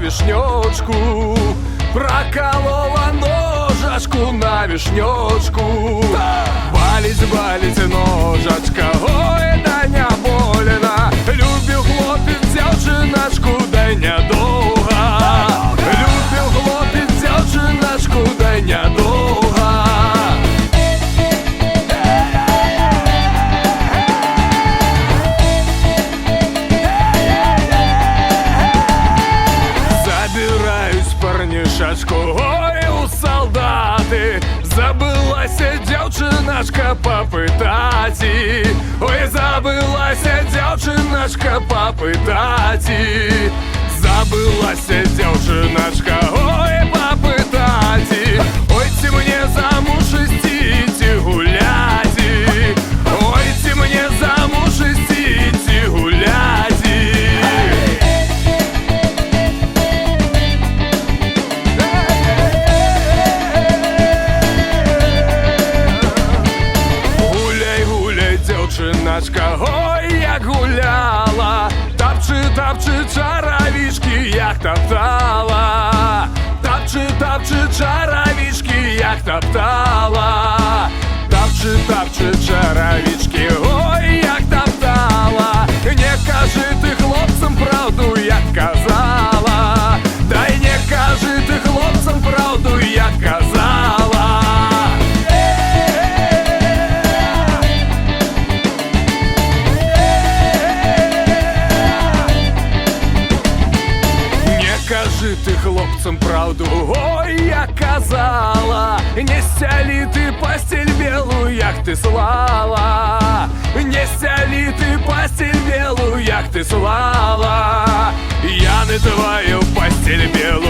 вишнёчку, проколола ножачку на вишнёчку. Балить ножачка, ой, да не больно. Любил хлопец дзяўчыначку, да нядолго. Любил хлопец дзяўчыначку, да нядолго. Забираюсь парнишачку, ой, у солдаты. Забылася дзяўчыначка попытать. Ой, забылася дзяўчыначка попытать. Забылася дзяўчыначка, ой, попытать. Ой, ці мне замуж ісці гулять. Ой, ці мне замуж ісці гулять. Дзяўчыначка, ой, як гуляла, тапчы чаравічкі, як таптала. Тапчы чаравічкі, як таптала. Тапчы чаравічкі, ой, як таптала. Не кажы ты хлопцам правду, як казала. Дай не кажы ты хлопцам правду, як казала. Кажи ты хлопцам правду, ой, я казала. Не стялі ты постель белую, як ты слала. Не стялі ты постель белую, як ты слала. Я не твою постель белую.